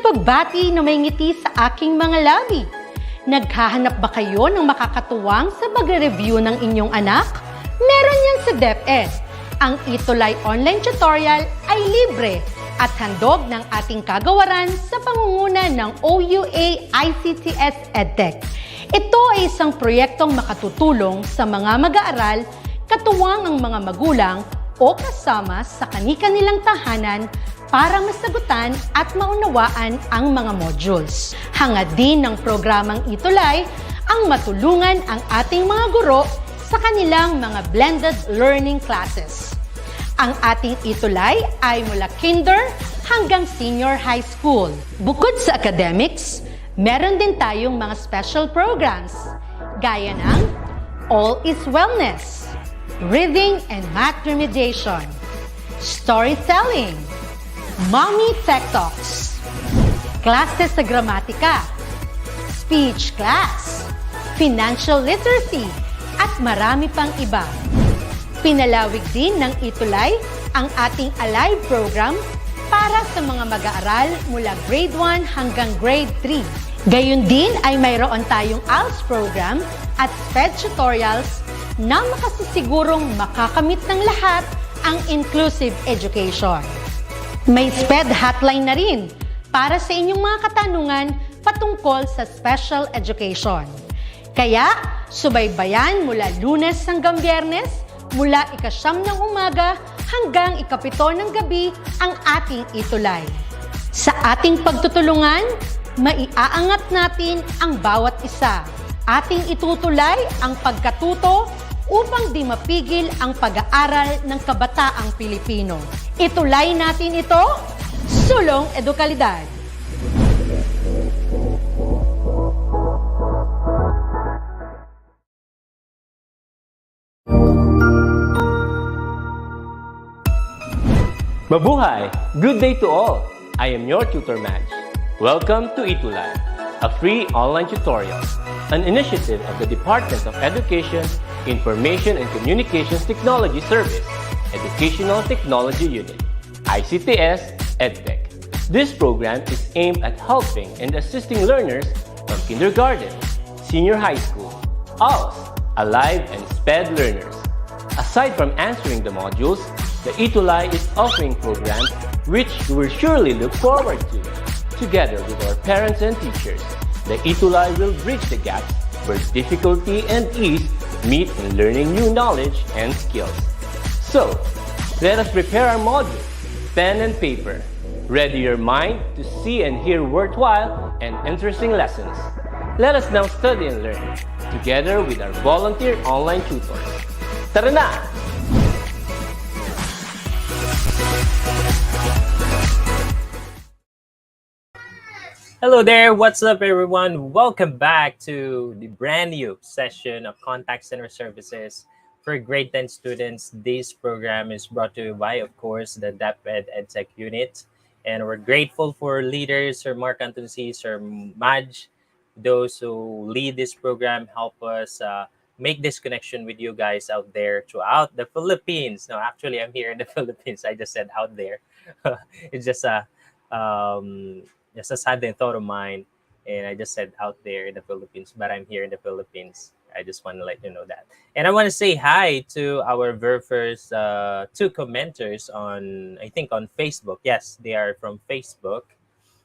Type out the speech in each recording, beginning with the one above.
pagbati na may ngiti sa aking mga labi. Naghahanap ba kayo ng makakatuwang sa pagre-review ng inyong anak? Meron yan sa DepEd. Ang ETUlay online tutorial ay libre at handog ng ating kagawaran sa pangunguna ng OUA ICTS EdTech. Ito ay isang proyektong makatutulong sa mga mag-aaral, katuwang ang mga magulang o kasama sa kani-kanilang tahanan para masagutan at maunawaan ang mga modules. Hangad din ng programang ETUlay ang matulungan ang ating mga guro sa kanilang mga blended learning classes. Ang ating ETUlay ay mula kinder hanggang senior high school. Bukod sa academics, meron din tayong mga special programs gaya ng All is Wellness, Reading and Math Remediation, Storytelling, Mommy Tech Talks, Classes sa Gramatika, Speech Class, Financial Literacy, at marami pang iba. Pinalawig din ng ETUlay ang ating Alive program para sa mga mag-aaral mula grade 1 hanggang grade 3. Gayun din ay mayroon tayong ALS program at SPED tutorials na makasisigurong makakamit ng lahat ang inclusive education. May SPED hotline na rin para sa inyong mga katanungan patungkol sa special education. Kaya, subaybayan mula Lunes hanggang Biyernes, mula 9:00 ng umaga hanggang 7:00 ng gabi ang ating ETUlay. Sa ating pagtutulungan, maiaangat natin ang bawat isa. Ating itutulay ang pagkatuto upang di mapigil ang pag-aaral ng kabataang Pilipino. Itulay natin ito, sulong edukalidad. Mabuhay! Good day to all! I am your tutor Madge. Welcome to ETUlay, a free online tutorial, an initiative of the Department of Education, Information and Communications Technology Service, Educational Technology Unit, ICTS EdTech. This program is aimed at helping and assisting learners from kindergarten, senior high school, ALS, Alive, and SPED learners. Aside from answering the modules, the ETUlay is offering programs which you will surely look forward to. Together with our parents and teachers, the ETUlay will bridge the gaps where difficulty and ease meet in learning new knowledge and skills. So, let us prepare our modules, pen and paper. Ready your mind to see and hear worthwhile and interesting lessons. Let us now study and learn, together with our volunteer online tutors. Tara na! Hello there, what's up everyone? Welcome back to the brand new session of Contact Center Services for grade 10 students. This program is brought to you by, of course, the DepEd EdTech Unit. And we're grateful for leaders, Sir Mark Antonsi, Sir Madge, those who lead this program, help us make this connection with you guys out there throughout the Philippines. No, actually, I'm here in the Philippines. I just said out there. It's just a sudden thought of mine, and I just said out there in the Philippines, but I'm here in the Philippines. I just want to let you know that. And I want to say hi to our very first two commenters on, I think, on Facebook. Yes, they are from Facebook.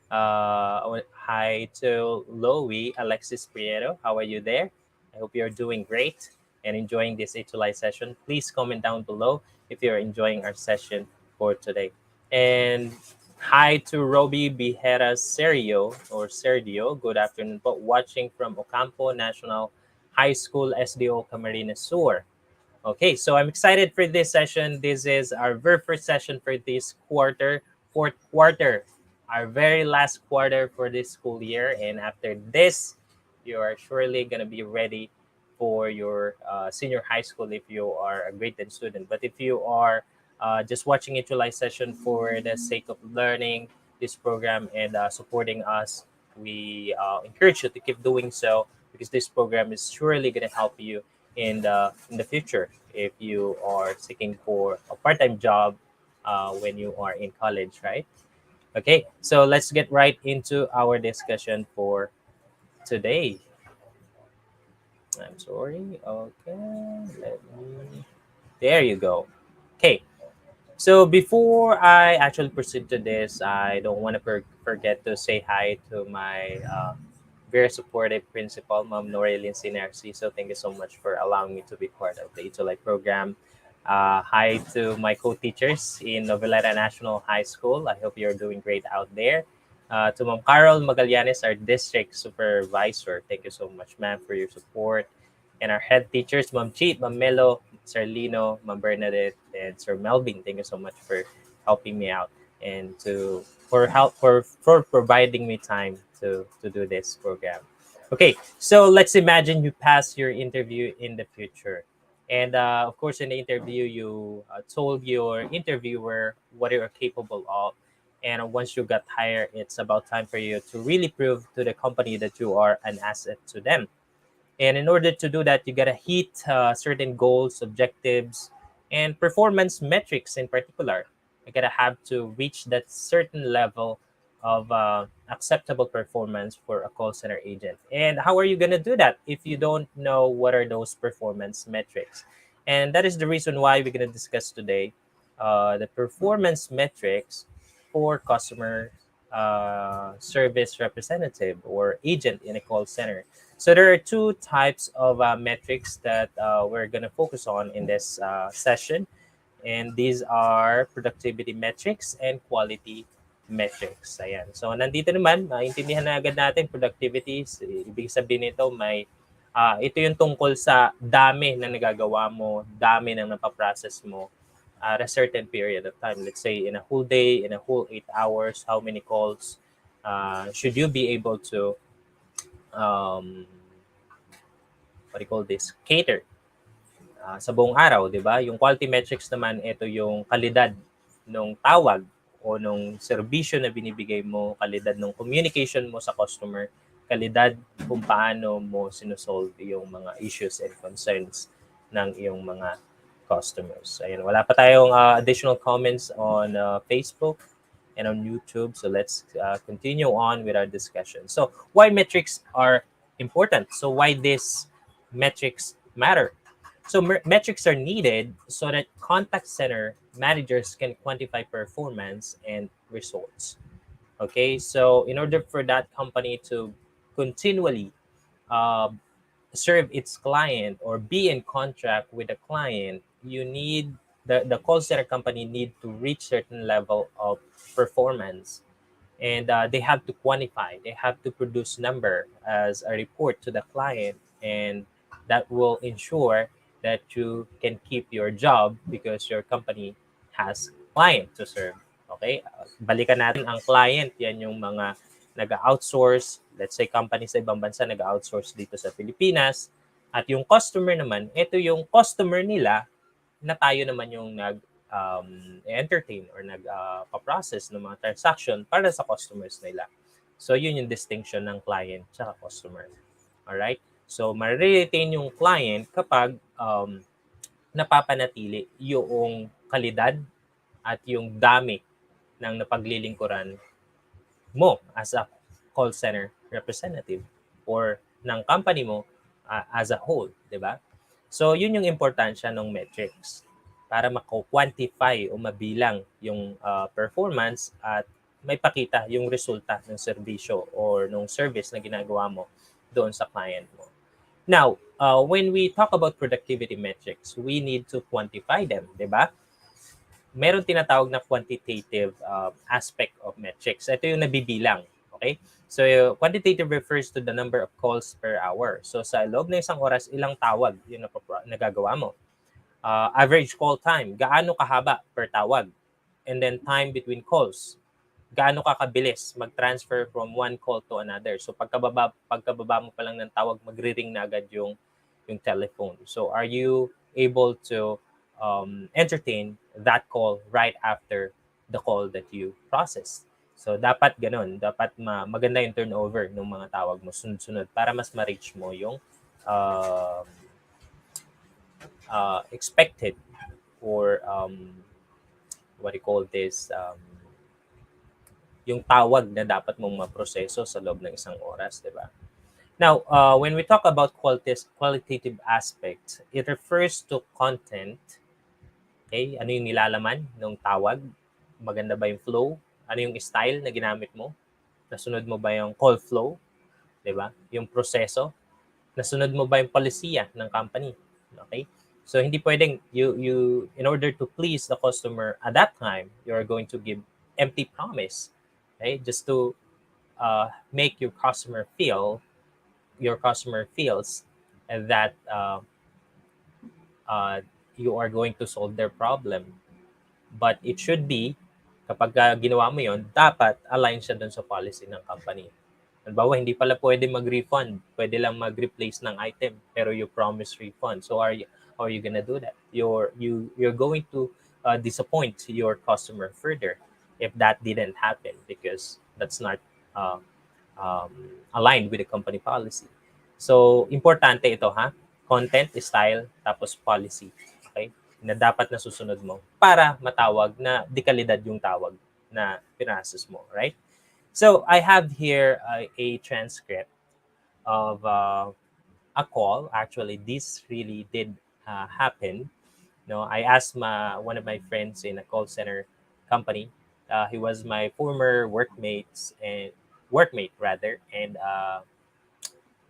Hi to Loie Alexis Prieto. How are you there? I hope you're doing great and enjoying this ETUlay session. Please comment down below if you're enjoying our session for today. And hi to Roby Bijera Sergio. Good afternoon po. Watching from Ocampo National High School, SDO Camarines Sur. Okay, so I'm excited for this session. This is our very first session for this quarter, fourth quarter, our very last quarter for this school year. And after this, you are surely going to be ready for your senior high school if you are a grade 10 student. But if you are just watching ETUlay session for the sake of learning this program and supporting us, we encourage you to keep doing so, because this program is surely going to help you in the future if you are seeking for a part-time job when you are in college, right? Okay, so let's get right into our discussion for today. I'm sorry. Okay, let me. There you go. Okay, so before I actually proceed to this, I don't want to forget to say hi to my very supportive principal, Ma'am Norilyn Sinersi. So thank you so much for allowing me to be part of the ETUlay program. Hi to my co-teachers in Noveleta National High School. I hope you're doing great out there. To Ma'am Carol Magallanes, our district supervisor. Thank you so much, ma'am, for your support. And our head teachers, Ma'am Cheat, Ma'am Melo, Sir Lino, Ma'am Bernadette, and Sir Melvin. Thank you so much for helping me out and for providing me time to do this program. Okay, so let's imagine you pass your interview in the future. And of course, in the interview, you told your interviewer what you're capable of. And once you got hired, it's about time for you to really prove to the company that you are an asset to them. And in order to do that, you gotta hit certain goals, objectives, and performance metrics in particular. You gotta have to reach that certain level of acceptable performance for a call center agent. And how are you gonna do that if you don't know what are those performance metrics? And that is the reason why we're gonna discuss today the performance metrics for customer service representative or agent in a call center. So there are two types of metrics that we're going to focus on in this session. And these are productivity metrics and quality metrics. Ayan. So nandito naman, maintindihan na agad natin productivity. Ibig sabihin nito, ito yung tungkol sa dami na nagagawa mo, dami ng napaprocess mo at a certain period of time. Let's say in a whole day, in a whole 8 hours, how many calls should you be able to um, what do you call this, cater sa buong araw, di ba? Yung quality metrics naman, ito yung kalidad ng tawag o nung serbisyo na binibigay mo, kalidad ng communication mo sa customer, kalidad kung paano mo sinosolve yung mga issues and concerns ng iyong mga customers. Ayun, wala pa tayong additional comments on Facebook and on YouTube. So let's continue on with our discussion. So why metrics are important? So why these metrics matter? So metrics are needed so that contact center managers can quantify performance and results. Okay, so in order for that company to continually uh, serve its client or be in contract with the client, you need the call center company need to reach certain level of performance, and they have to quantify, they have to produce number as a report to the client, and that will ensure that you can keep your job because your company has client to serve. Okay, balikan natin ang client. Yan yung mga nag-outsource, let's say company sa ibang bansa nag-outsource dito sa Pilipinas, at yung customer naman, ito yung customer nila na tayo naman yung entertain or nag-process ng mga transaction para sa customers nila. So yun yung distinction ng client at customer. Alright? So ma-retain yung client kapag napapanatili yung kalidad at yung dami ng napaglilingkuran mo as a call center representative or ng company mo as a whole, di ba? So, yun yung importansya ng metrics para mako-quantify o mabilang yung performance at may pakita yung resulta ng serbisyo or ng service na ginagawa mo doon sa client mo. Now, when we talk about productivity metrics, we need to quantify them, di ba? Meron tinatawag na quantitative aspect of metrics. Ito yung nabibilang. Okay? So, quantitative refers to the number of calls per hour. So, sa loob ng isang oras, ilang tawag yung nagagawa mo. Average call time, gaano kahaba per tawag. And then time between calls, gaano ka kabilis mag-transfer from one call to another. So, pagkababa mo pa lang ng tawag, magre-ring na agad yung telephone. So, are you able to entertain that call right after the call that you process? So, dapat ganun. Dapat maganda yung turnover ng mga tawag mo sunod-sunod para mas ma-reach mo yung expected or what do you call this? yung tawag na dapat mong maproseso sa loob ng isang oras, di ba? Now, when we talk about qualitative aspect, it refers to content. Okay? Ano yung nilalaman ng tawag? Maganda ba yung flow? Ano yung style na ginamit mo? Nasunod mo ba yung call flow? Di ba? Yung proseso. Nasunod mo ba yung polisiya ng company? Okay? So hindi pwedeng you in order to please the customer at that time, you are going to give empty promise, okay? Just to make your customer feels that uh, you are going to solve their problem. But it should be, kapag ginawa mo yon, dapat align siya dun sa policy ng company. Halimbawa, hindi pala pwede mag-refund. Pwede lang mag-replace ng item, pero you promise refund. So how are you gonna do that? You're going to disappoint your customer further if that didn't happen, because that's not uh, um, aligned with the company policy. So, importante ito, ha? Content, style, tapos policy. Okay? Na dapat na susunod mo para matawag na dekalidad yung tawag na pinrasos mo. Right? So, I have here a transcript of a call. Actually, this really did happen. No, I asked one of my friends in a call center company. He was my former workmate rather, and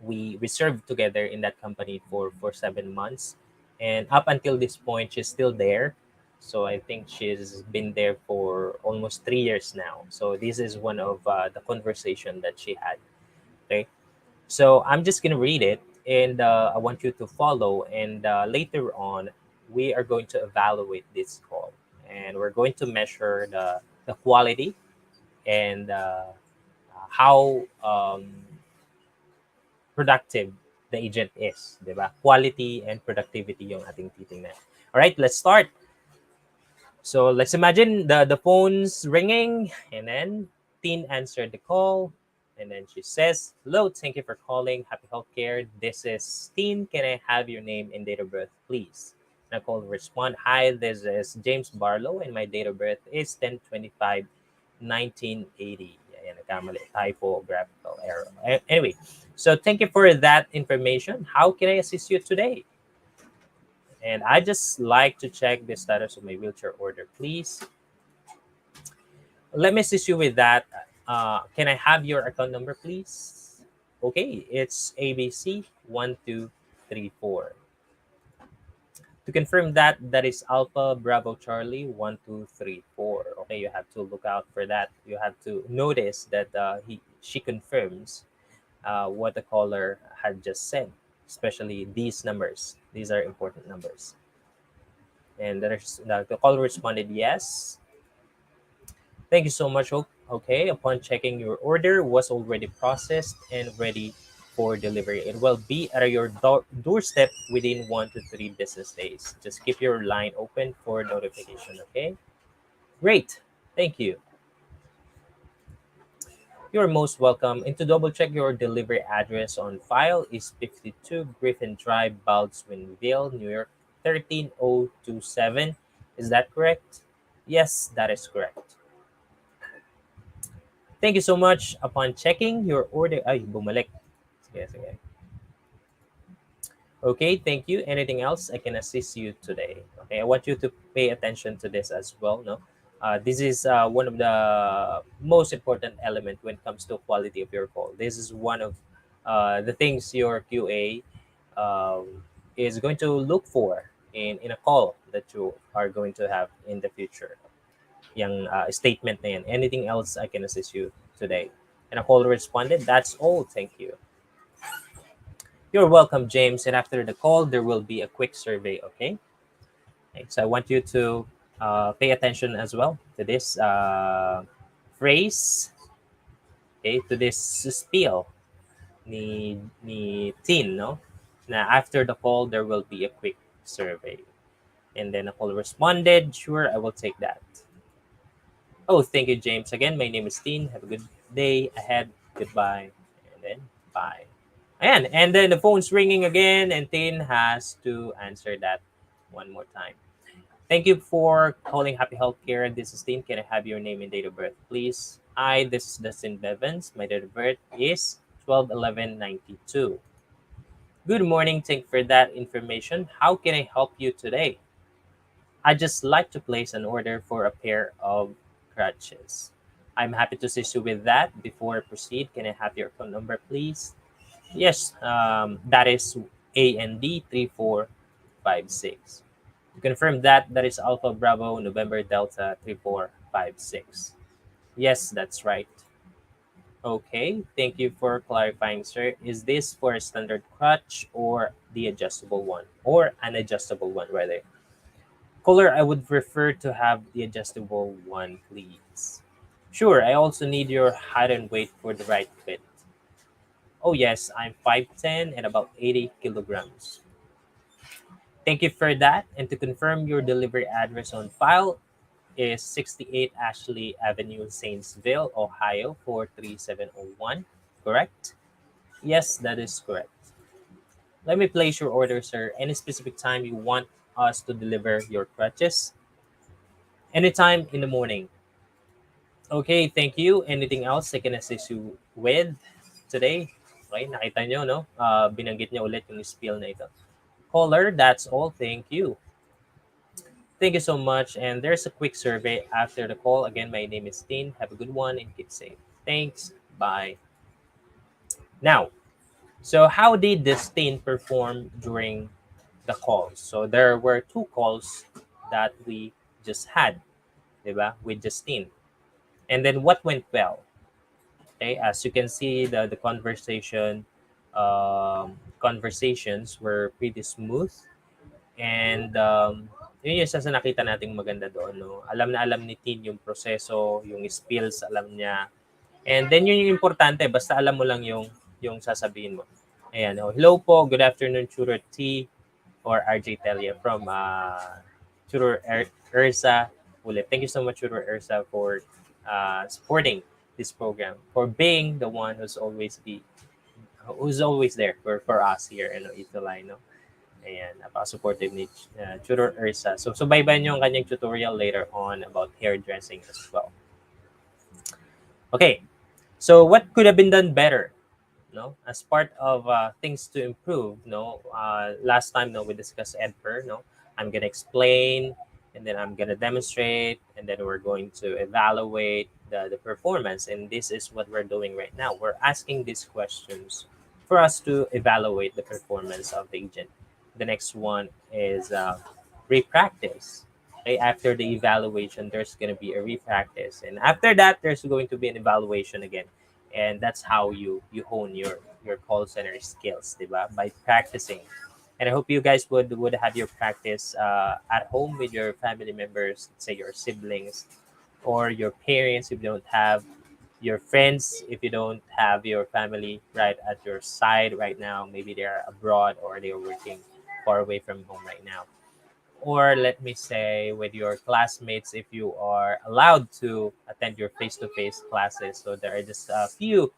we served together in that company for 7 months, and up until this point, she's still there. So I think she's been there for almost 3 years now. So this is one of the conversation that she had. Okay, so I'm just gonna read it, and I want you to follow. And later on, we are going to evaluate this call, and we're going to measure the quality and how productive the agent is, di ba? Quality and productivity yung ating titingnan. All right, let's start. So let's imagine the phone's ringing, and then Teen answered the call, and then she says, "Hello, thank you for calling Happy Healthcare. This is Teen. Can I have your name and date of birth, please?" Nicole respond, "Hi, this is James Barlow, and my date of birth is 10/25/1980." Ayan, nagkamali. Typographical error. Anyway, so thank you for that information. How can I assist you today? And I just like to check the status of my wheelchair order, please. Let me assist you with that. Can I have your account number, please? Okay, it's ABC1234. To confirm that, that is Alpha Bravo Charlie 1234. Okay, you have to look out for that. You have to notice that she confirms what the caller had just said, especially these numbers. These are important numbers. And the caller responded yes. Thank you so much. Okay, upon checking, your order was already processed and ready for delivery. It will be at your doorstep within 1 to 3 business days. Just keep your line open for notification, okay? Great. Thank you. You're most welcome. And to double check, your delivery address on file is 52 Griffin Drive, Baldwinville, New York 13027. Is that correct? Yes, that is correct. Thank you so much. Upon checking your order, ay, bumalik. Sige. Okay, thank you. Anything else I can assist you today? Okay, I want you to pay attention to this as well. No, this is one of the most important element when it comes to quality of your call. This is one of the things your QA is going to look for in a call that you are going to have in the future. Yung statement na yan. Anything else I can assist you today? And a caller responded, "That's all, thank you." You're welcome, James. And after the call, there will be a quick survey, okay? So I want you to pay attention as well to this phrase, okay, to this spiel ni Tin, no? Na after the call, there will be a quick survey. And then a caller responded, "Sure, I will take that." Oh, thank you, James. Again, my name is Tin. Have a good day ahead. Goodbye. And then bye. And then the phone's ringing again, and Tin has to answer that one more time. "Thank you for calling Happy Healthcare. This is Tin. Can I have your name and date of birth, please?" Hi, this is Dustin Bevans. My date of birth is 12/11/92. Good morning. Thank you for that information. How can I help you today? I just like to place an order for a pair of crutches. I'm happy to assist you with that. Before I proceed, can I have your phone number, please? Yes, that is AND 3456. To confirm that, that is Alpha Bravo November Delta 3456. Yes, that's right. Okay, thank you for clarifying, sir. Is this for a standard crutch or the adjustable one? Or an adjustable one, rather? Color, I would prefer to have the adjustable one, please. Sure, I also need your height and weight for the right fit. Oh, yes, I'm 5'10 and about 80 kilograms. Thank you for that. And to confirm, your delivery address on file is 68 Ashley Avenue, Zanesville, Ohio 43701. Correct? Yes, that is correct. Let me place your order, sir. Any specific time you want us to deliver your crutches? Anytime in the morning. Okay, thank you. Anything else I can assist you with today? Okay, nakita nyo, no? Binanggit niya ulit yung spiel na ito. Caller, that's all. Thank you. Thank you so much. And there's a quick survey after the call. Again, my name is Dean. Have a good one and keep safe. Thanks. Bye. Now, so how did this team perform during the calls? So there were two calls that we just had, diba, with Justine. And then what went well? Okay, as you can see, the conversations were pretty smooth, and yun yung isa sa nakita nating maganda doon. No? Alam na alam ni Tin yung proseso, yung spills, alam niya. And then yun yung importante, basta alam mo lang yung sasabihin mo. Ayan, oh, hello po, good afternoon, Tutor T or RJ Telia from Ursa ulit. Thank you so much, Tutor Ursa, for supporting this program, for being the one who's always there for us here in ETUlay, no? Ayan, napaka-supportive ni Tutor Ursa. So, subaybayan nyo ang kanyang tutorial later on about hairdressing as well. Okay, so what could have been done better? No, as part of things to improve. No, last time, no, we discussed EdPer. No, I'm gonna explain, and then I'm gonna demonstrate, and then we're going to evaluate the performance. And this is what we're doing right now. We're asking these questions for us to evaluate the performance of the agent. The next one is repractice. Okay, after the evaluation, there's going to be a repractice, and after that, there's going to be an evaluation again, and that's how you hone your call center skills, diba? By practicing. And I hope you guys would have your practice at home with your family members, say your siblings or your parents if you don't have, your friends if you don't have your family right at your side right now. Maybe they're abroad or they're working far away from home right now, or let me say with your classmates if you are allowed to attend your face-to-face classes. So there are just a few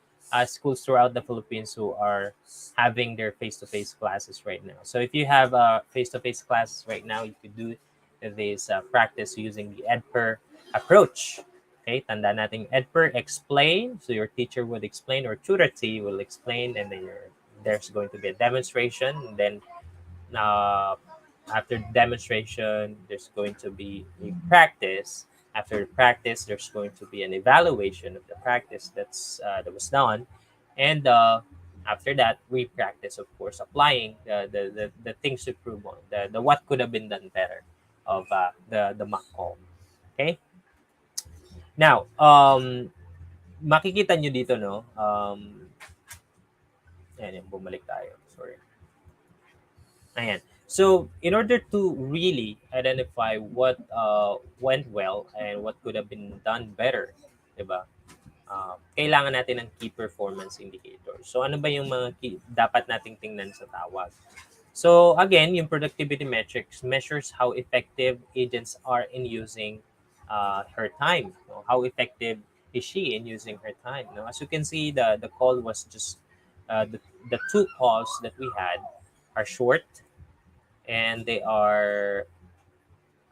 schools throughout the Philippines who are having their face-to-face classes right now. So if you have face-to-face classes right now, you could do this practice using the EdPer approach. Okay, tanda natin EdPer, explain. So your teacher would explain or tutor T will explain, and then there's going to be a demonstration. And then uh, after demonstration, there's going to be a practice. After practice, there's going to be an evaluation of the practice that was done, and after that, we practice, of course, applying the things to improve on the what could have been done better of the mock call. Okay. Now, makikita nyo dito, no? Ayan, bumalik tayo. Sorry. Ayan. So, in order to really identify what went well and what could have been done better, di ba? Kailangan natin ng key performance indicators. So, ano ba yung mga dapat nating tingnan sa tawag? So, again, yung productivity metrics measures how effective agents are in using her time. No? How effective is she in using her time? No? As you can see, the call was just the two calls that we had are short, and they are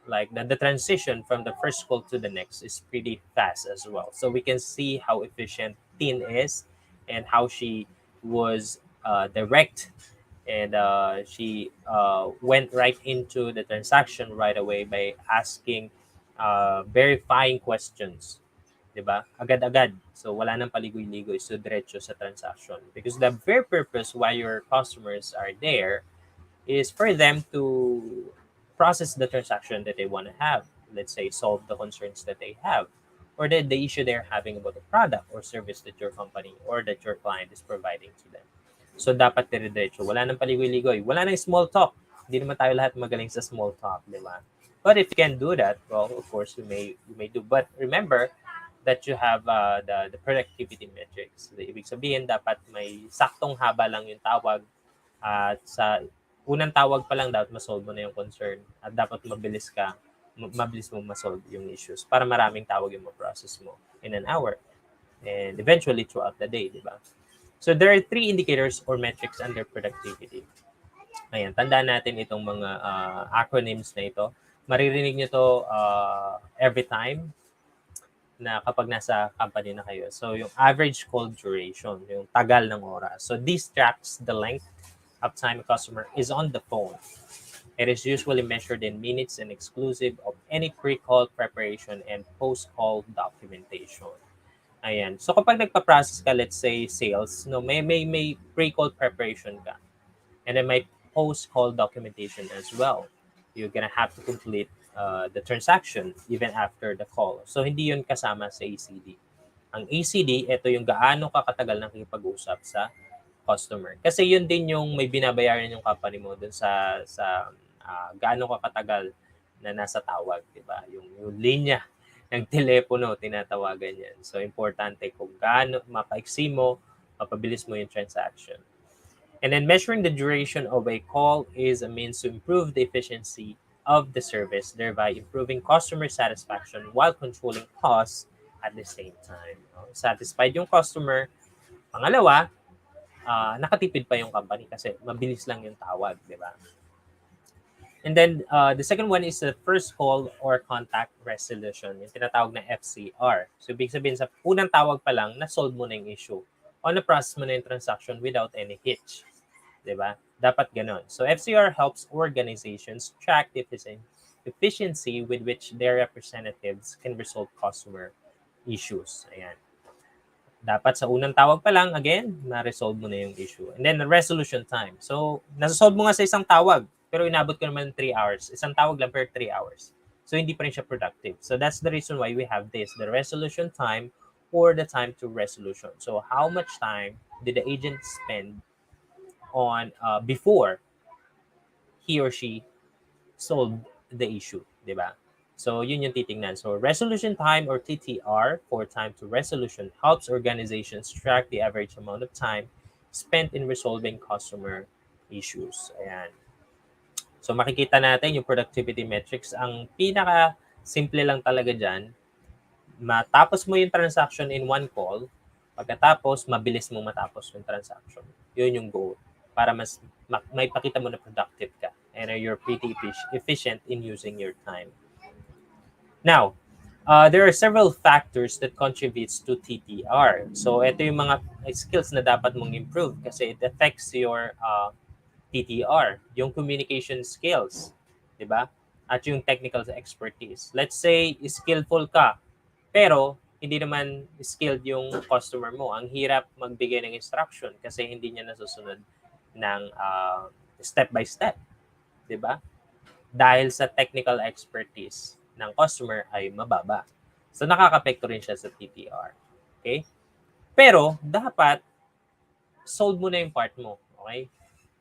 like the transition from the first call to the next is pretty fast as well. So we can see how efficient Tin is and how she was direct, and she went right into the transaction right away by asking verifying questions, 'di ba? Agad-agad. So wala nang paligoy-ligoy, so diretso sa transaction. Because the very purpose why your customers are there is for them to process the transaction that they want to have. Let's say solve the concerns that they have, or the issue they're having about the product or service that your company or that your client is providing to them. So dapat dire-diretso. Wala nang paligoy-ligoy. Wala nang small talk. Hindi naman tayo lahat magaling sa small talk, di ba? But if you can do that, well, of course, you may do. But remember that you have the productivity metrics. Ibig sabihin, dapat may saktong haba lang yung tawag, at sa unang tawag pa lang dapat masolve mo na yung concern, at dapat mabilis mo masolve yung issues para maraming tawag yung ma-process mo in an hour and eventually throughout the day, di ba? So there are 3 indicators or metrics under productivity. Ayan, tandaan natin itong mga acronyms na ito. Maririnig nyo to every time na kapag nasa company na kayo. So yung average call duration, yung tagal ng oras. So this tracks the length of time a customer is on the phone. It is usually measured in minutes and exclusive of any pre-call preparation and post-call documentation. Ayan. So kapag nagpa-process ka, let's say sales, no, may pre-call preparation ka. And then may post-call documentation as well. You're gonna have to complete the transaction even after the call. So hindi yun kasama sa ACD. Ang ACD, ito yung gaano ka katagal nakikipag-usap sa customer. Kasi yun din yung may binabayaran yung company mo dun sa gaano ka katagal na nasa tawag, di ba? Yung linya ng telepono, tinatawagan yan. So, importante kung gaano mapaiksi mo, mapabilis mo yung transaction. And then measuring the duration of a call is a means to improve the efficiency of the service, thereby improving customer satisfaction while controlling costs at the same time. Satisfied yung customer. Pangalawa, nakatipid pa yung company kasi mabilis lang yung tawag, di ba? And then the second one is the first call or contact resolution, yung tinatawag na FCR. So ibig sabihin sa unang tawag pa lang, na-solve mo na yung issue. O na-process mo na yung transaction without any hitch. Diba? Dapat ganon. So FCR helps organizations track the efficiency with which their representatives can resolve customer issues. Ayan. Dapat sa unang tawag pa lang, again, na-resolve mo na yung issue. And then the resolution time. So, nasa-solve mo nga sa isang tawag, pero inabot ko naman 3 hours. Isang tawag lang per 3 hours. So, hindi pa rin siya productive. So, that's the reason why we have this, the resolution time or the time to resolution. So, how much time did the agent spend on before he or she solved the issue, di ba? So, yun yung titingnan. So, resolution time or TTR, for time to resolution, helps organizations track the average amount of time spent in resolving customer issues. Ayan. So, makikita natin yung productivity metrics. Ang pinaka-simple lang talaga dyan, matapos mo yung transaction in one call, pagkatapos, mabilis mo matapos yung transaction. Yun yung goal. Para may pakita mo na productive ka and you're pretty efficient in using your time. Now, there are several factors that contributes to TTR. So, ito yung mga skills na dapat mong improve kasi it affects your TTR, yung communication skills, di ba? At yung technical expertise. Let's say, skillful ka, pero hindi naman skilled yung customer mo. Ang hirap magbigay ng instruction kasi hindi niya nasusunod ng step by step, di ba? Dahil sa technical expertise ng customer ay mababa. So, nakaka-apekto rin siya sa TTR. Okay? Pero, dapat solve mo na yung part mo. Okay?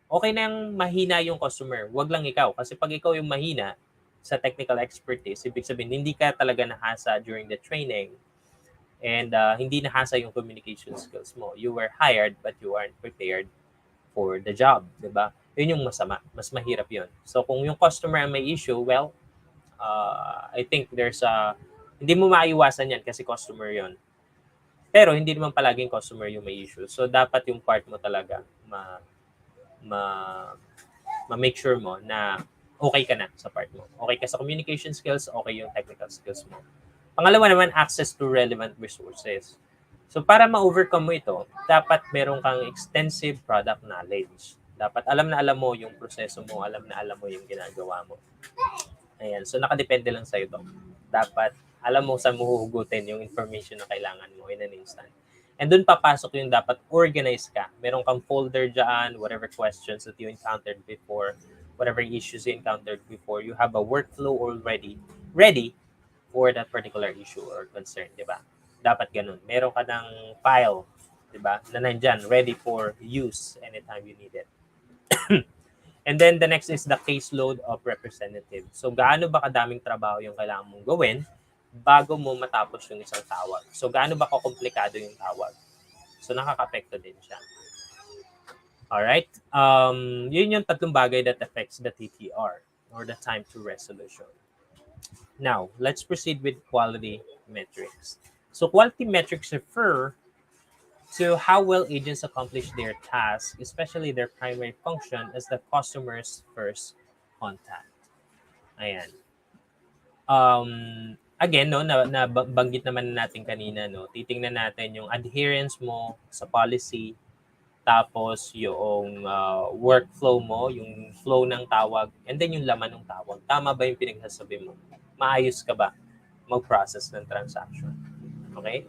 Okay na yung mahina yung customer. Huwag lang ikaw. Kasi pag ikaw yung mahina sa technical expertise, ibig sabihin, hindi ka talaga nahasa during the training and hindi nahasa yung communication skills mo. You were hired but you aren't prepared for the job. Diba? Yun yung masama. Mas mahirap yun. So, kung yung customer may issue, well, I think hindi mo maiwasan yan kasi customer yon. Pero hindi naman palaging customer yung may issue. So, dapat yung part mo talaga ma-make sure mo na okay ka na sa part mo. Okay ka sa communication skills, okay yung technical skills mo. Pangalawa naman, access to relevant resources. So para ma-overcome mo ito, dapat meron kang extensive product knowledge. Dapat alam na alam mo yung proseso mo, alam na alam mo yung ginagawa mo. Ayan, so nakadepende lang sa'yo to. Dapat alam mo saan mo huhugutin yung information na kailangan mo in an instant. And dun papasok yung dapat organize ka. Meron kang folder dyan, whatever questions that you encountered before, whatever issues you encountered before, you have a workflow already ready for that particular issue or concern, di ba? Dapat ganun. Meron ka ng file, di ba, na nandyan, ready for use anytime you need it. And then the next is the caseload of representative. So gaano ba kadaming trabaho yung kailangan mong gawin bago mo matapos yung isang tawag? So gaano ba kakomplikado yung tawag? So nakaka-apekto din siya. Alright? Yun yung tatlong bagay that affects the TTR or the time to resolution. Now, let's proceed with quality metrics. So quality metrics refer to how well agents accomplish their task, especially their primary function as the customer's first contact. Ayan. Again, no, nabanggit naman natin kanina, no, titingnan natin yung adherence mo sa policy, tapos yung workflow mo, yung flow ng tawag, and then yung laman ng tawag. Tama ba yung pinagsasabi mo? Maayos ka ba mag-process ng transaction? Okay?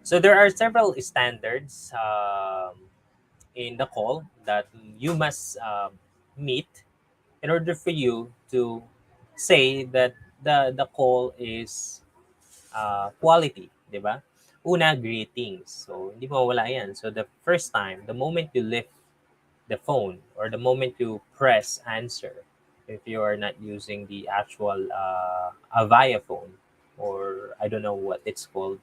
So there are several standards in the call that you must meet in order for you to say that the call is quality, di ba? Una, greetings. So hindi mawala yan. So the first time, the moment you lift the phone or the moment you press answer, if you are not using the actual Avaya phone, or I don't know what it's called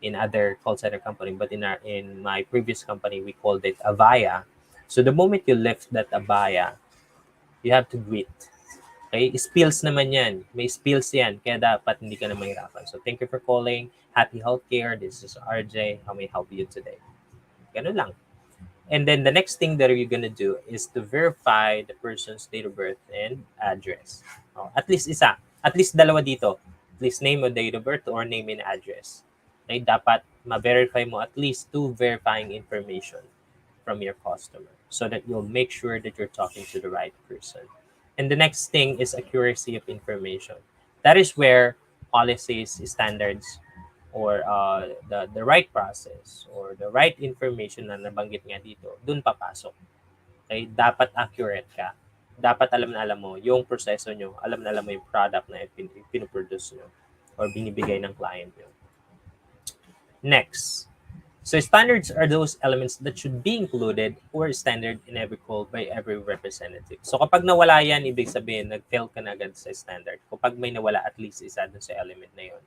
in other call center company, but in my previous company, we called it Avaya. So the moment you lift that Avaya, you have to greet. Okay? Spills naman yan. May spills yan. Kaya dapat hindi ka na mahirapan. So thank you for calling Happy Healthcare. This is RJ. How may I help you today? Ganun lang. And then the next thing that you're gonna do is to verify the person's date of birth and address. Oh, at least isa. At least dalawa dito. At least name or date of birth or name and address. Okay? Dapat ma-verify mo at least 2 verifying information from your customer so that you'll make sure that you're talking to the right person. And the next thing is accuracy of information. That is where policies, standards, or the right process or the right information na nabanggit nga dito, dun papasok. Okay? Dapat accurate ka. Dapat alam na alam mo yung proseso nyo, alam na alam mo yung product na pinoproduce nyo or binibigay ng client nyo. Next. So standards are those elements that should be included or standard in every call by every representative. So kapag nawala yan, ibig sabihin, nag-fail ka na agad sa standard. Kapag may nawala, at least isa dun sa element na yun.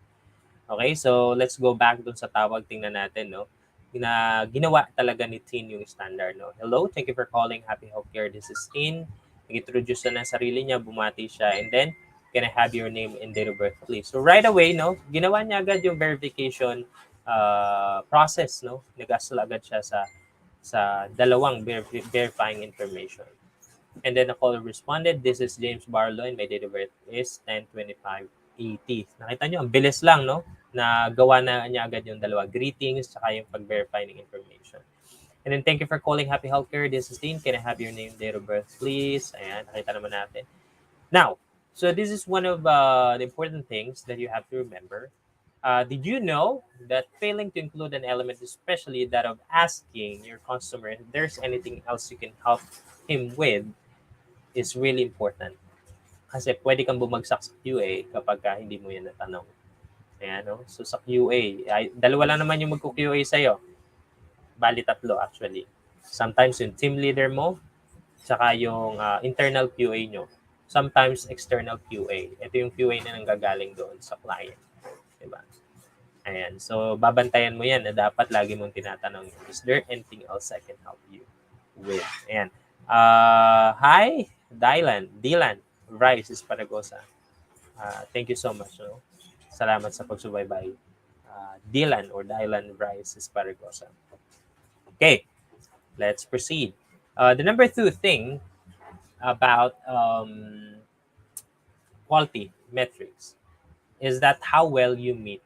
Okay, so let's go back dun sa tawag. Tingnan natin, no? Na ginawa talaga ni Tin yung standard, no? Hello, thank you for calling Happy Healthcare. This is Tin. Nag-introduce na ng sarili niya, bumati siya, and then, can I have your name and date of birth, please? So right away, no? Ginawa niya agad yung verification process, no? Nag-asal agad siya sa dalawang verifying information. And then the caller responded, this is James Barlow and my date of birth is 10/25/80. Nakita nyo, ang bilis lang, no? Na gawa na niya agad yung dalawa, greetings, saka yung pag-verify ng information. And then, thank you for calling Happy Healthcare. This is Dean. Can I have your name, date of birth, please? Ayan, nakita naman natin. Now, so this is one of the important things that you have to remember. Did you know that failing to include an element, especially that of asking your customer if there's anything else you can help him with, is really important. Kasi pwede kang bumagsak sa QA kapag hindi mo yan natanong. Ayan, no? So sa QA, dalawa lang naman yung magko-QA sa'yo. Bali 3 actually. Sometimes yung team leader mo, saka yung internal QA nyo. Sometimes external QA. Ito yung QA na nanggagaling doon sa client. Diba? Ayan. So, babantayan mo yan na dapat lagi mong tinatanong, is there anything else I can help you with? Ayan. Hi, Dylan Rice Esparagosa. Thank you so much. No? Salamat sa pagsubaybay. Dylan Rice Esparagosa. Okay, let's proceed. The number 2 thing about quality metrics is that how well you meet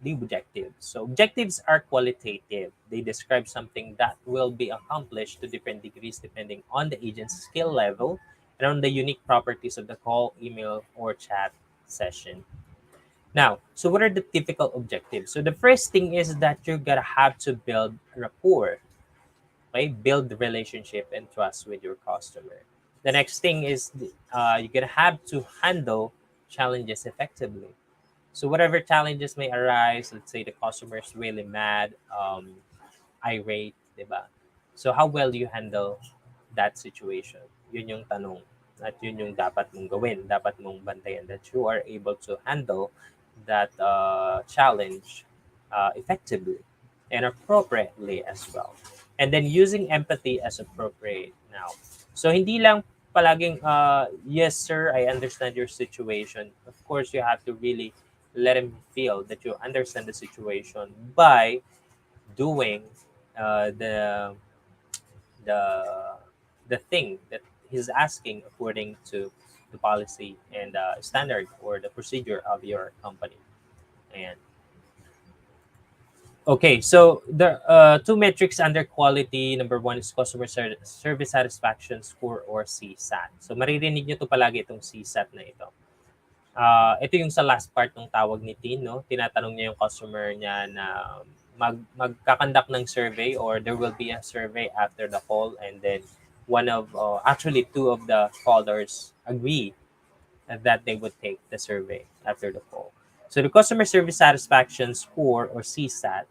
the objectives. So objectives are qualitative. They describe something that will be accomplished to different degrees depending on the agent's skill level and on the unique properties of the call, email, or chat session. Now, so what are the typical objectives? So the first thing is that you're gonna have to build rapport, okay? Build the relationship and trust with your customer. The next thing is you're gonna have to handle challenges effectively. So whatever challenges may arise, let's say the customer is really mad, irate, diba? So how well do you handle that situation? Yun yung tanong. At yun yung dapat mong gawin. Dapat mong bantayan that you are able to handle that challenge effectively and appropriately as well. And then using empathy as appropriate now. So hindi lang palaging, yes sir, I understand your situation. Of course, you have to really let him feel that you understand the situation by doing the the the thing that he's asking according to the policy and standard or the procedure of your company. And okay, so the two metrics under quality. Number one is service satisfaction score or CSAT. So maririnig nyo to palagi itong CSAT na ito. Ito yung sa last part ng tawag ni Tin, no? Tinatanong niya yung customer niya na magkakandak ng survey or there will be a survey after the call, and then actually two of the callers agree that they would take the survey after the call. So the customer service satisfaction score or CSAT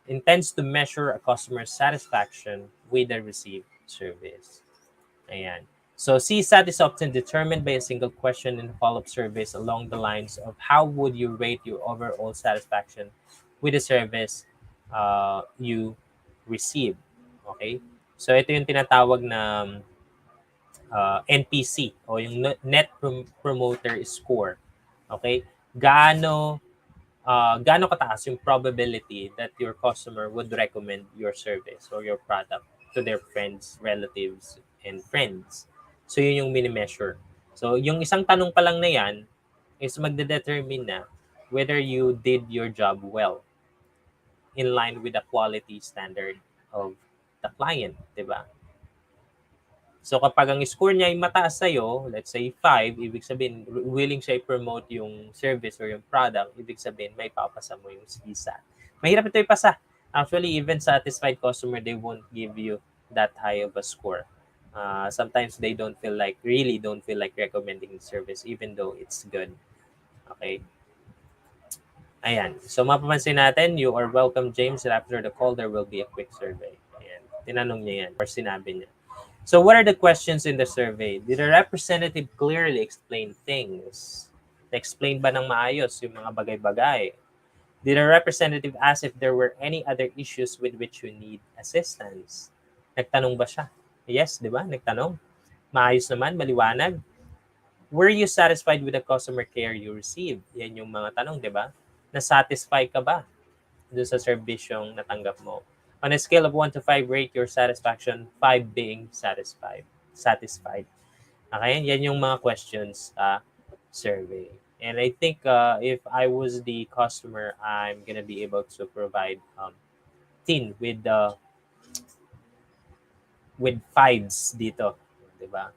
intends to measure a customer's satisfaction with the received service. Ayan. So CSAT is often determined by a single question in follow-up surveys along the lines of how would you rate your overall satisfaction with the service you receive. Okay? So ito yung tinatawag na NPC o yung Net Promoter Score. Okay? Gaano kataas yung probability that your customer would recommend your service or your product to their friends, relatives, and friends. So, yun yung mini-measure. So, yung isang tanong pa lang na yan is magde-determine na whether you did your job well in line with the quality standard of the client, di ba? So, kapag ang score niya ay mataas sa'yo, let's say 5, ibig sabihin, willing siya i-promote yung service or yung product, ibig sabihin, may papasa mo yung CSAT. Mahirap ito ipasa. Actually, even satisfied customer, they won't give you that high of a score. Sometimes they really don't feel like recommending the service even though it's good. Okay? Ayan. So, mapapansin natin, you are welcome, James, and after the call, there will be a quick survey. Ayan. Tinanong niya yan or sinabi niya. So, what are the questions in the survey? Did the representative clearly explain things? Explain ba ng maayos yung mga bagay-bagay? Did the representative ask if there were any other issues with which you need assistance? Nagtanong ba siya? Yes, di ba? Nagtanong. Maayos naman, maliwanag. Were you satisfied with the customer care you received? Yan yung mga tanong, di ba? Na-satisfy ka ba doon sa service yung natanggap mo? On a scale of 1 to 5, rate your satisfaction, 5 being satisfied. Okay? Yan yung mga questions survey. And I think if I was the customer, I'm gonna be able to provide Tin with fives dito, 'di ba?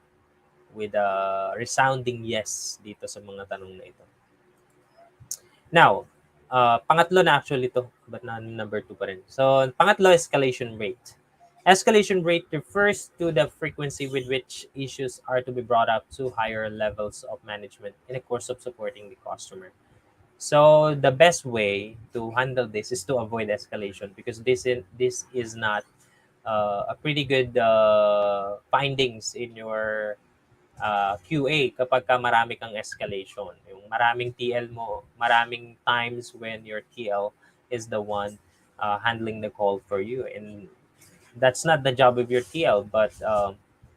With a resounding yes dito sa mga tanong na ito. Now, pangatlo na actually ito, but number 2 pa rin. So, pangatlo, escalation rate. Escalation rate refers to the frequency with which issues are to be brought up to higher levels of management in the course of supporting the customer. So, the best way to handle this is to avoid escalation because this is not a pretty good findings in your QA kapag ka marami kang escalation. Yung maraming TL mo, maraming times when your TL is the one handling the call for you. And that's not the job of your TL, but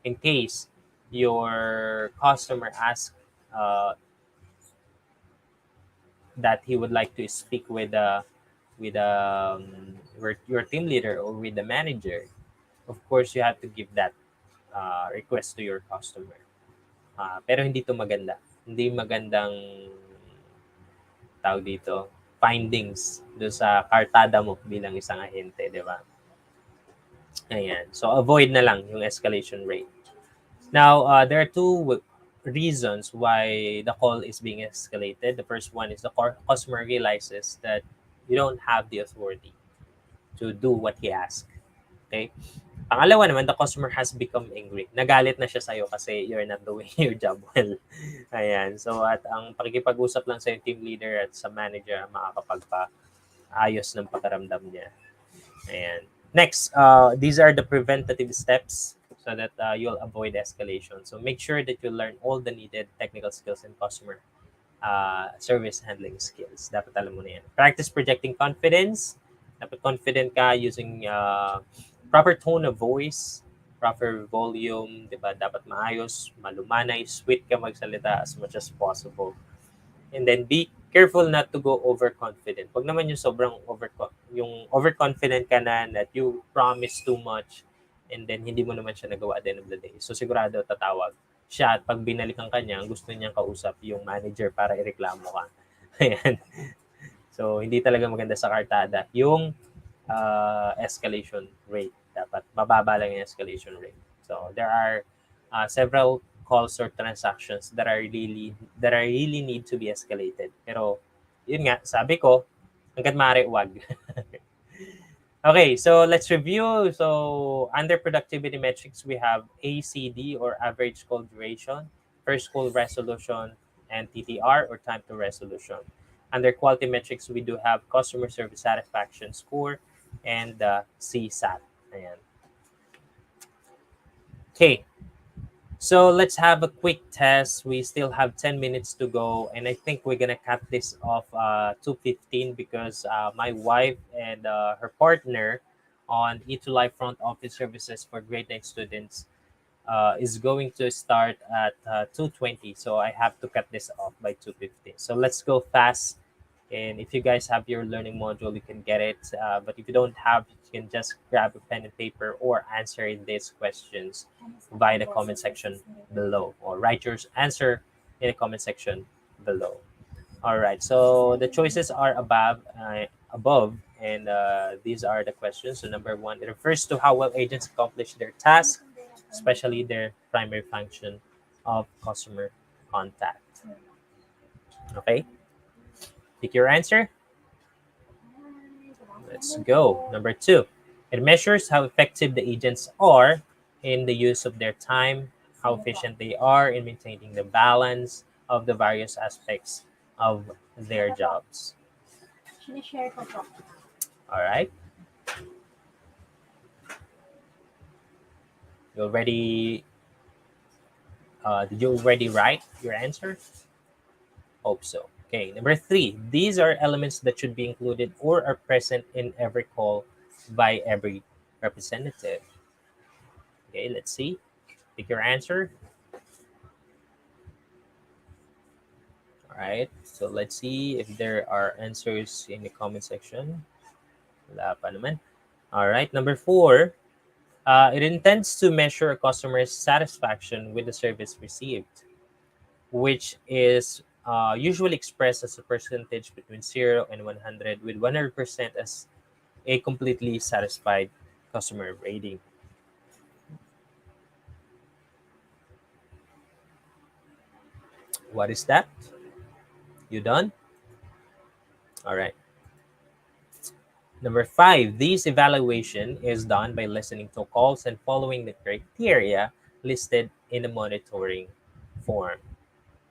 in case your customer asks that he would like to speak with your team leader or with the manager, of course you have to give that request to your customer. Pero hindi to maganda. Hindi magandang tawag dito, findings do sa kartada mo bilang isang ahente, di ba? Ayan. So, avoid na lang yung escalation rate. Now, there are two reasons why the call is being escalated. The first one is the customer realizes that you don't have the authority to do what he asks. Okay? Pangalawa naman, the customer has become angry. Nagalit na siya sa'yo kasi you're not doing your job well. Ayan. So, at ang pakikipag-usap lang sa team leader at sa manager makakapagpa-ayos ng pakiramdam niya. Ayan. Next, these are the preventative steps so that you'll avoid escalation. So, make sure that you learn all the needed technical skills and customer service handling skills. Dapat alam mo na yan. Practice projecting confidence. Dapat confident ka using proper tone of voice, proper volume, di ba? Dapat maayos, malumanay, sweet ka magsalita as much as possible. And then be careful not to go overconfident. Wag naman yung sobrang overconfident ka na that you promise too much and then hindi mo naman siya nagawa at the end of the day. So sigurado tatawag siya at pag binalikan ka niya, gusto niyang kausap yung manager para ireklamo ka. Ayan. So hindi talaga maganda sa kartada yung escalation rate. Dapat mababa lang yung escalation rate. So there are several calls or transactions that are really need to be escalated. Pero yun nga, sabi ko, hangga't maaari wag. Okay, so let's review. So under productivity metrics, we have ACD or average call duration, first call resolution, and TTR or time to resolution. Under quality metrics, we do have customer service satisfaction score and CSAT. Ayan. Okay, so let's have a quick test. We still have 10 minutes to go, and I think we're gonna cut this off 2:15 because my wife and her partner on ETUlay front office services for grade 9 students is going to start at 2:20. So I have to cut this off by 2:15. So let's go fast. And if you guys have your learning module, you can get it. But if you don't have, you can just grab a pen and paper or answer these questions via the comment section below, or write your answer in the comment section below. All right. So the choices are above, and these are the questions. So number one, it refers to how well agents accomplish their task, especially their primary function of customer contact. Okay. Pick your answer. Let's go. Number two, it measures how effective the agents are in the use of their time, how efficient they are in maintaining the balance of the various aspects of their jobs. All right. You already, did you already write your answer? Hope so. Okay, number three, these are elements that should be included or are present in every call by every representative. Okay, let's see. Pick your answer. All right, so let's see if there are answers in the comment section. Wala pa naman. All right, number four, it intends to measure a customer's satisfaction with the service received, which is usually expressed as a percentage between 0 and 100, with 100% as a completely satisfied customer rating. What is that? You done? All right. Number five, this evaluation is done by listening to calls and following the criteria listed in the monitoring form.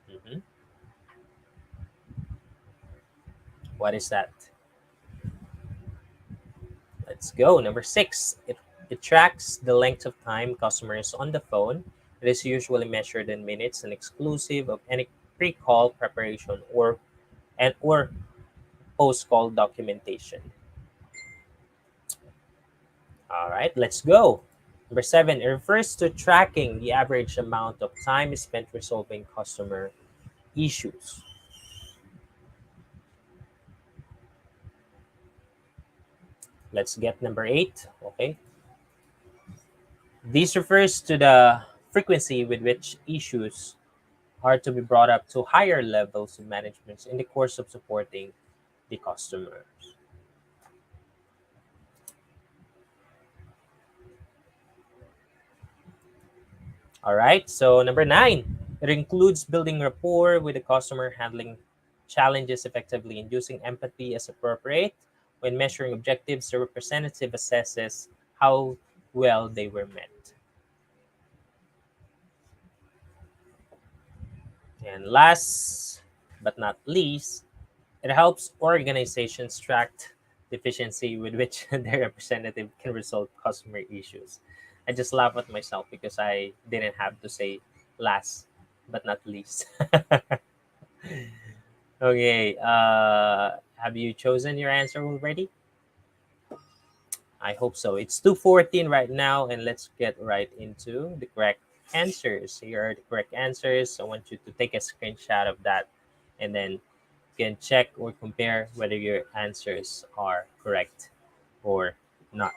Mhm. What is that? Let's go. Number six, it tracks the length of time customers on the phone. It is usually measured in minutes and exclusive of any pre-call preparation or post-call documentation. All right, let's go. Number seven, it refers to tracking the average amount of time spent resolving customer issues. Let's get number eight. Okay. This refers to the frequency with which issues are to be brought up to higher levels of management in the course of supporting the customers. All right, so number 9, it includes building rapport with the customer, handling challenges effectively, and using empathy as appropriate. When measuring objectives, the representative assesses how well they were met. And last but not least, it helps organizations track the efficiency with which their representative can resolve customer issues. I just laugh at myself because I didn't have to say last but not least. Okay, have you chosen your answer already? I hope so. It's 2:14 right now, and let's get right into the correct answers. Here are the correct answers. I want you to take a screenshot of that, and then you can check or compare whether your answers are correct or not.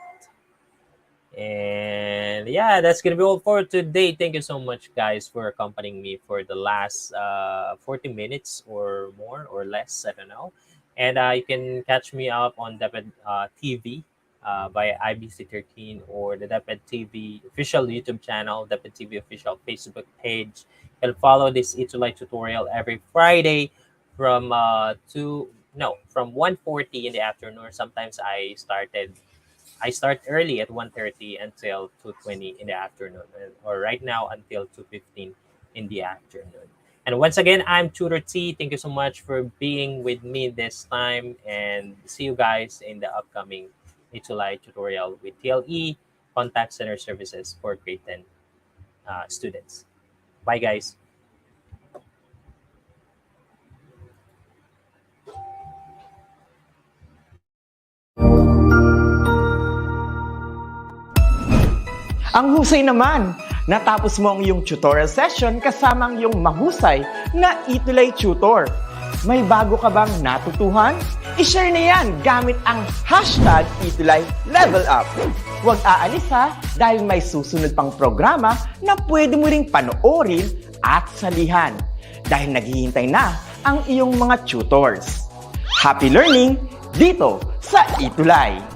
And yeah, that's gonna be all for today. Thank you so much, guys, for accompanying me for the last 40 minutes or more or less. I don't know. And you can catch me up on DepEd TV via IBC13 or the DepEd TV official YouTube channel, DepEd TV official Facebook page. You can follow this ETUlay tutorial every Friday from from 1:40 in the afternoon. Or sometimes I start early at 1:30 until 2:20 in the afternoon, or right now until 2:15 in the afternoon. And once again, I'm Tutor T. Thank you so much for being with me this time, and see you guys in the upcoming ETUlay tutorial with TLE Contact Center Services for grade 10 students. Bye, guys. Ang husay naman! Natapos mo ang iyong tutorial session kasama ang iyong mahusay na ETUlay tutor. May bago ka bang natutuhan? I-share na yan gamit ang hashtag ETUlay Level Up. Huwag aalis ha, dahil may susunod pang programa na pwede mo ring panoorin at salihan. Dahil naghihintay na ang iyong mga tutors. Happy learning dito sa ETUlay!